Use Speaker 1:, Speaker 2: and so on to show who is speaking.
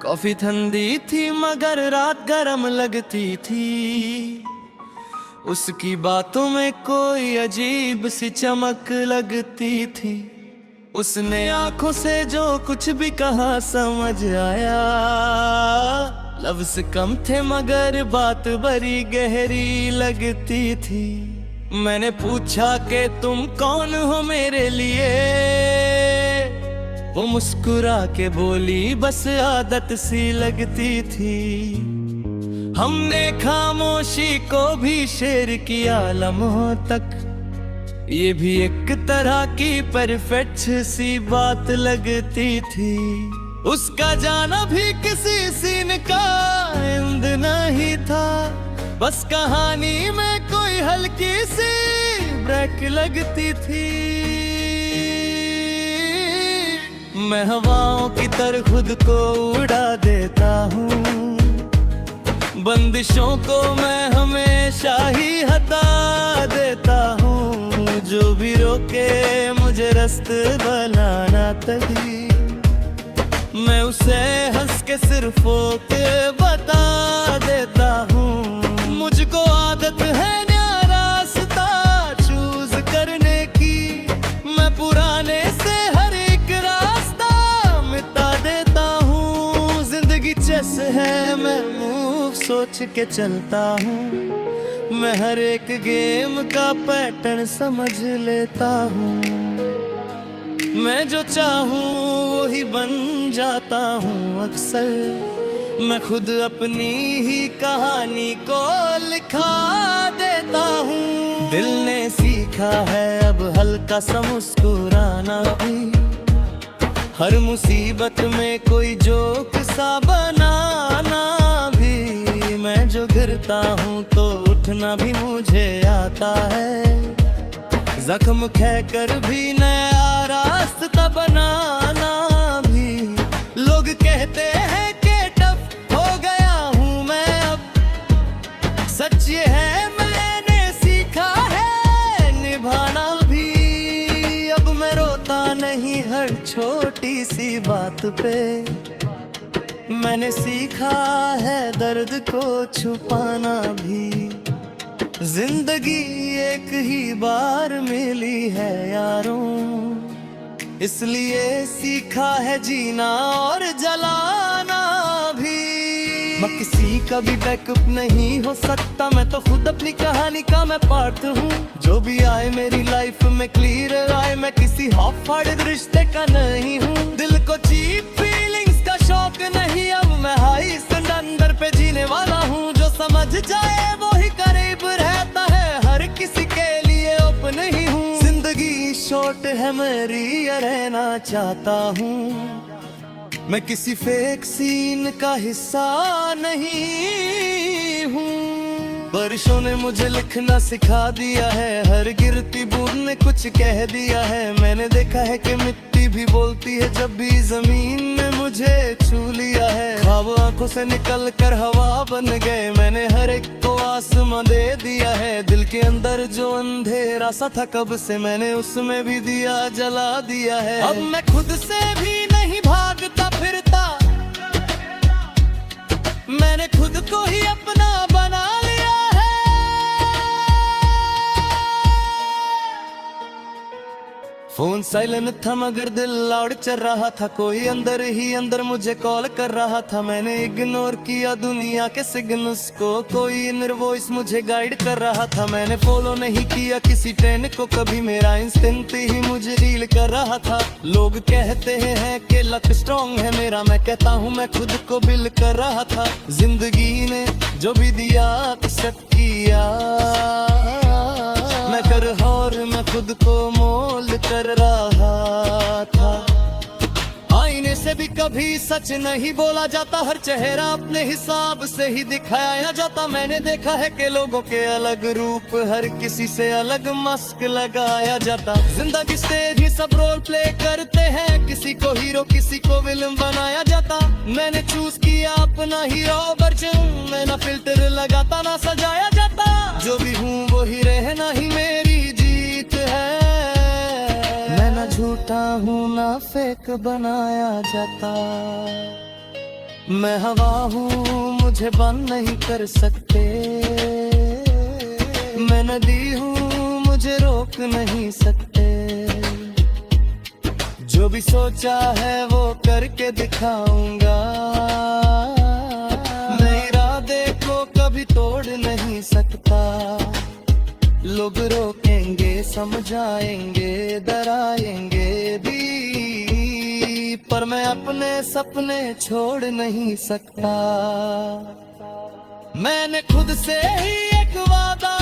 Speaker 1: Coffee ठंडी थी मगर रात गरम लगती थी। उसकी बातों में कोई अजीब सी चमक लगती थी। उसने आंखों से जो कुछ भी कहा समझ आया। लफ्ज़ कम थे मगर बात बड़ी गहरी लगती थी। मैंने पूछा कि तुम कौन हो मेरे लिए। वो मुस्कुरा के बोली बस आदत सी लगती थी। हमने खामोशी को भी शेर किया लम्हों तक। ये भी एक तरह की परफेक्ट सी बात लगती थी। उसका जाना भी किसी सीन का एंड नहीं था। बस कहानी में कोई हल्की सी ब्रेक लगती थी। मैं हवाओं की तरह खुद को उड़ा देता हूँ। बंदिशों को मैं हमेशा ही हटा देता हूँ। जो भी रोके मुझे रास्ते बनाना तभी मैं उसे हंस के सिर्फ ओके बता देता हूँ। मुझको आदत है नया रास्ता चूज करने की। मैं पुराने से हर एक रास्ता मिटा देता हूँ। जिंदगी चेस है मैं मूव सोच के चलता हूँ। मैं हर एक गेम का पैटर्न समझ लेता हूँ। मैं जो चाहूँ वही बन जाता हूँ। अक्सर मैं खुद अपनी ही कहानी को लिखा देता हूँ। दिल ने सीखा है अब हल्का सा मुस्कुराना भी। हर मुसीबत में कोई जोक सा बनाना भी। मैं जो गिरता हूँ तो उठना भी मुझे आता है। जख्म खहकर भी नया रास्ता बनाना भी। लोग कहते हैं कि टफ हो गया हूँ मैं अब। सच ये है मैंने सीखा है निभाना भी। अब मैं रोता नहीं हर छोटी सी बात पे। मैंने सीखा है दर्द को छुपाना भी। जिंदगी एक ही बार मिली है यारों। इसलिए सीखा है जीना और जलाना भी। मैं किसी का भी बैकअप नहीं हो सकता। मैं तो खुद अपनी कहानी का मैं पार्ट हूँ। जो भी आए मेरी लाइफ में क्लियर आए। मैं किसी हाफ हार्टेड रिश्ते का नहीं हूँ। दिल को चीप फीलिंग्स का शौक नहीं। अब मैं हाई स्टैंडर्ड पे जीने वाला हूँ। जो समझ जाए वो ही करीब रहता है। हर किसी के लिए ओपन ही हूँ। जिंदगी शॉर्ट है मेरी रहना चाहता हूँ। मैं किसी फेक सीन का हिस्सा नहीं हूँ। बारिशों ने मुझे लिखना सिखा दिया है। हर गिरती बूंद ने कुछ कह दिया है। मैंने देखा है कि मिट्टी भी बोलती है जब भी जमीन ने मुझे छू लिया है। ख्वाब आंखों से निकल कर हवा बन गए। मैंने हर एक को आसमां दे दिया है। दिल के अंदर जो अंधेरा सा था कब से मैंने उसमें भी दिया जला दिया है। अब मैं खुद से भी नहीं भागता फिरता। मैंने खुद को ही अपना बना लिया है। फोन साइलेंट था मगर दिल लाउड चल रहा था। कोई अंदर ही अंदर मुझे कॉल कर रहा था। मैंने इग्नोर किया दुनिया के सिग्नल्स को। कोई इनर वॉइस मुझे गाइड कर रहा था। मैंने फॉलो नहीं किया किसी ट्रेंड को कभी। मेरा इंस्टिंक्ट ही मुझे रील कर रहा था। लोग कहते हैं कि लक स्ट्रॉन्ग है मेरा। मैं कहता हूँ मैं खुद को बिल कर रहा था। जिंदगी ने जो भी दिया एक्सेप्ट किया। मैं कर और मैं खुद को मोल्ड कर रहा था। आईने से भी कभी सच नहीं बोला जाता। हर चेहरा अपने हिसाब से ही दिखाया जाता। मैंने देखा है कि लोगों के अलग रूप हर किसी से अलग मास्क लगाया जाता। जिंदगी स्टेज ही सब रोल प्ले करते हैं। किसी को हीरो किसी को विलन बनाया जाता। मैंने चूज किया अपना हीरो वर्जन। मैं ना फिल्टर लगाता ना सजाया जाता। जो भी हूँ वो ही रहना ही मेरी जीत है। मैं ना झूठा हूँ ना फेक बनाया जाता। मैं हवा हूँ मुझे बंद नहीं कर सकते, मैं नदी हूँ मुझे रोक नहीं सकते, जो भी सोचा है वो करके दिखाऊंगा, मैं इरादे को कभी तोड़ नहीं सकता, लोग रोकेंगे समझाएंगे डराएंगे भी, पर मैं अपने सपने छोड़ नहीं सकता। मैंने खुद से ही एक वादा